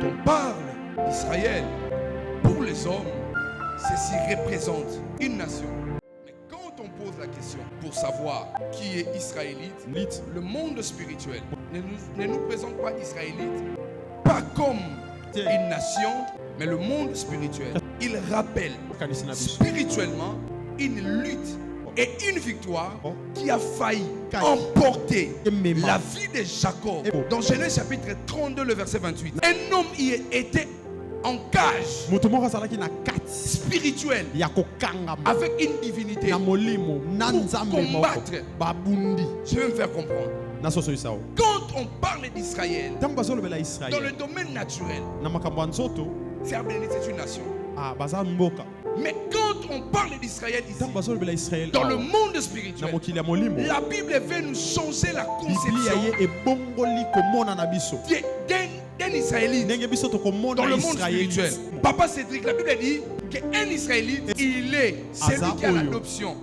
on parle d'Israël, pour les hommes, ceci représente une nation. Mais quand on pose la question pour savoir qui est israélite, le monde spirituel ne nous présente pas israélite pas comme une nation, mais le monde spirituel, il rappelle spirituellement une lutte et une victoire qui a failli emporter la vie de Jacob. Dans Genèse chapitre 32, le verset 28, un homme y était en cage spirituelle avec une divinité pour combattre. Je vais me faire comprendre. Quand on parle d'Israël, dans le domaine naturel, c'est une nation. Mais quand on parle d'Israël ici, dans le monde spirituel, la Bible veut nous changer la conception d'un Israélite dans le monde spirituel. Papa Cédric, la Bible dit qu'un Israélite, il est celui qui a l'adoption,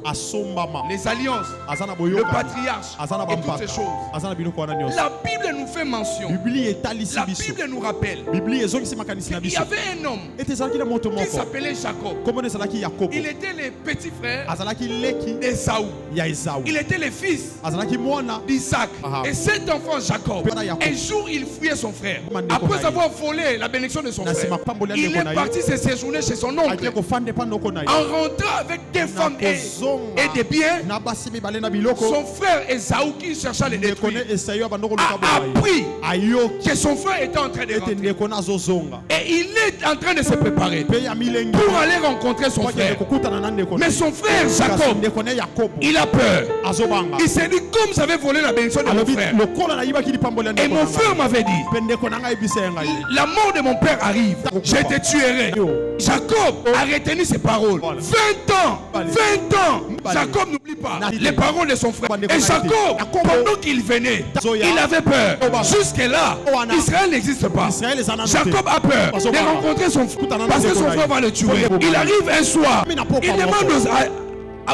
les alliances, le patriarche et toutes ces choses. La Bible nous fait mention, la Bible nous rappelle qu'il y avait un homme qui s'appelait Jacob. Il était le petit frère d'Ésaü. Il était le fils d'Isaac. Et cet enfant Jacob, un jour il fuyait son frère. Après avoir volé la bénédiction de son frère, il est parti se séjourner chez son oncle. En rentrant avec des femmes et des biens, son frère Ésaü, qui cherchait à les détruire, a appris que son frère était en train de rentrer. Et il est en train de se préparer pour aller rencontrer son frère. Mais son frère Jacob, il a peur. Il s'est dit, comme j'avais volé la bénédiction de mon frère, et mon frère m'avait dit, la mort de mon père arrive, je te tuerai. Jacob a retenu ses paroles. 20 ans, Jacob n'oublie pas les paroles de son frère. Et Jacob, pendant qu'il venait, il avait peur. Jusque-là, Israël n'existe pas. Jacob a peur de rencontrer son frère parce que son frère va le tuer. Il arrive un soir, il demande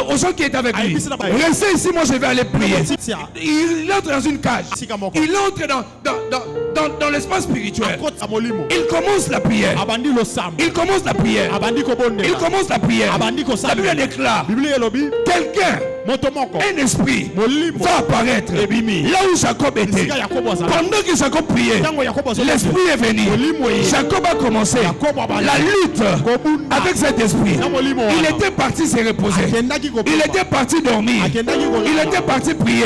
aux gens qui étaient avec lui, restez ici, moi je vais aller prier. Il entre dans une cage. Il entre dans l'espace spirituel. Il commence la prière. Il commence la prière. Il commence la prière. La Bible déclare, quelqu'un, un esprit va apparaître là où Jacob était. Pendant que Jacob priait, l'esprit est venu. Jacob a commencé la lutte avec cet esprit. Il était parti se reposer. Il était parti dormir. Il était parti prier.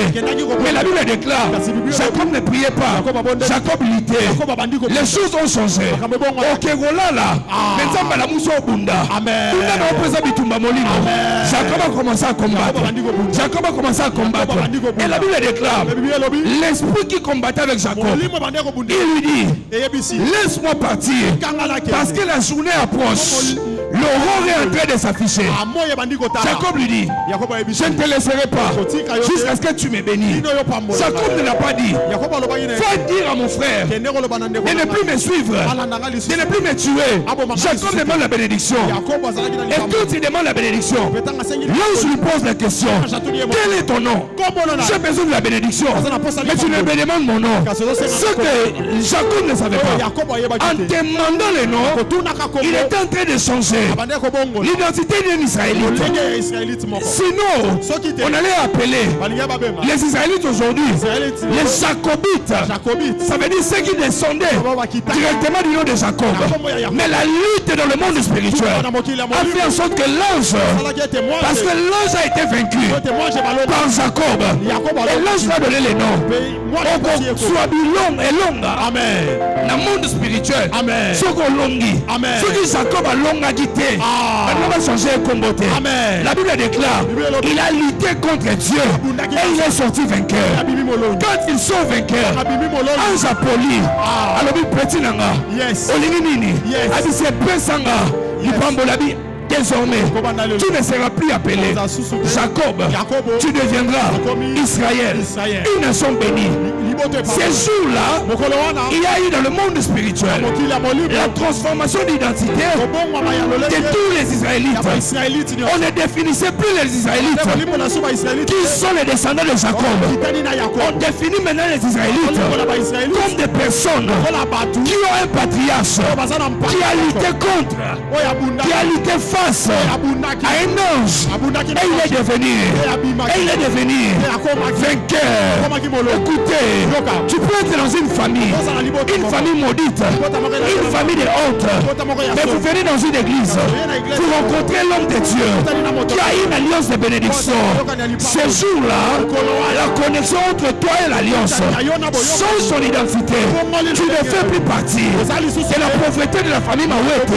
Mais la Bible déclare, Jacob ne priait pas. Jacob luttait. Les choses ont changé. Ok, voilà là. Maintenant, la mousse au bunda. Jacob a commencé à combattre. Jacob a commencé à combattre. Et la Bible déclare, l'esprit qui combattait avec Jacob, il lui dit, laisse-moi partir parce que la journée approche. L'aurore est en train de s'afficher. Jacob lui dit, je ne te laisserai pas jusqu'à ce que tu me bénis. Jacob ne l'a pas dit. Va dire à mon frère de ne plus me suivre, de ne plus me tuer. Jacob demande la bénédiction. Et quand il demande la bénédiction, là où je lui pose la question, quel est ton nom? J'ai besoin de la bénédiction, mais tu ne me demandes mon nom. Ce que Jacob ne savait pas, en demandant le nom, il était en train de changer l'identité d'un Israélite. Sinon, on allait appeler les Israélites aujourd'hui les Jacobites. Ça veut dire ceux qui descendaient directement du nom de Jacob. Mais la lutte dans le monde spirituel a fait en sorte que l'ange, parce que l'ange a été vaincu par Jacob, et l'ange va donner les noms. Soit long et long. Amen. Dans le monde spirituel, ceux qui ont longi, ceux qui Jacob a long agité, maintenant va changer et combattre. La Bible déclare, il a lutté contre Dieu et il est sorti vainqueur. Quand ils sont vainqueurs, ange a poli. Alors il petit nanga. Olinini. Abissé pesanga. Il prend bolabi. Désormais, tu ne seras plus appelé Jacob. Tu deviendras Israël, une nation bénie. Ces jours-là, il y a eu dans le monde spirituel la transformation d'identité de tous les Israélites. On ne définissait plus les Israélites qui sont les descendants de Jacob. On définit maintenant les Israélites comme des personnes qui ont un patriarche, qui a lutté contre, qui a lutté face à un ange, et il est devenu vainqueur. Écoutez, tu peux être dans une famille maudite, une famille de honte, mais vous venez dans une église, vous rencontrez l'homme de Dieu qui a une alliance de bénédiction. Ces jours-là, la connexion entre toi et l'alliance change son identité. Tu ne fais plus partie de la pauvreté de la famille Mawete.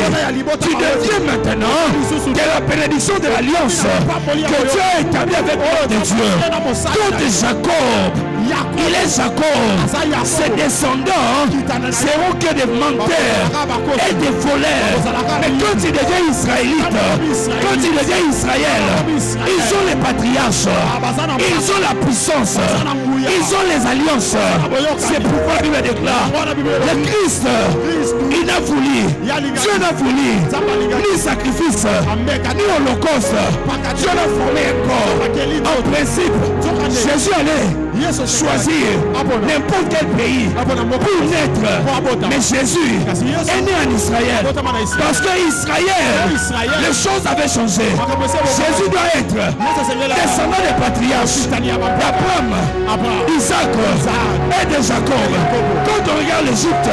Tu deviens maintenant de la bénédiction de l'alliance que Dieu a établie avec l'homme de Dieu. Tout Jacob, il est Jacob. Ses descendants seront que des menteurs et des voleurs. Mais quand il devient israélite, quand il devient Israël, ils ont les patriarches, ils ont la puissance, ils ont les alliances. C'est pourquoi la Bible déclare, le Christ, il n'a voulu, Dieu n'a voulu ni sacrifice, ni holocauste. Dieu n'a formé un corps. En principe, Jésus allait choisir n'importe quel pays pour naître. Mais Jésus est né en Israël. Parce que Israël, les choses avaient changé. Jésus doit être descendant des patriarches d'Abraham, d'Isaac et de Jacob. Quand on regarde l'Égypte,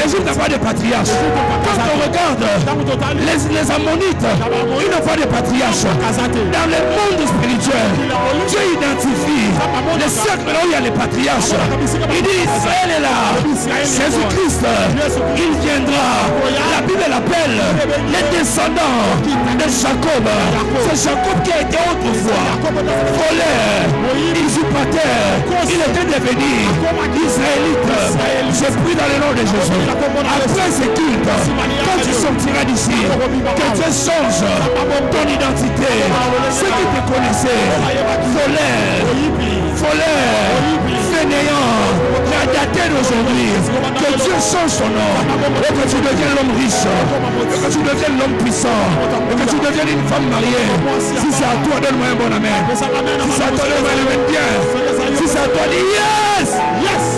l'Égypte n'a pas de patriarche. Quand on regarde les Ammonites, ils n'ont pas de patriarche. Dans le monde spirituel, Dieu identifie le cercle là où il y a les patriarches. Il dit Israël est là. Jésus-Christ, il viendra. La Bible l'appelle les descendants de Jacob. C'est Jacob qui a été autrefois voleur, usurpateur. Il était devenu israélite. Je prie dans le nom de Jésus. Après ce culte, quand tu sortiras d'ici, que Dieu change ton identité. Ceux qui te connaissaient, voleur, fainéant, la daté d'aujourd'hui, que Dieu change son nom et que tu deviennes l'homme riche, et que tu deviennes l'homme puissant, et que tu deviennes une femme mariée. Si c'est à toi, donne-moi un bon amen. Si c'est à toi, donne-moi un amen bien. Si c'est à toi, dis yes! Yes!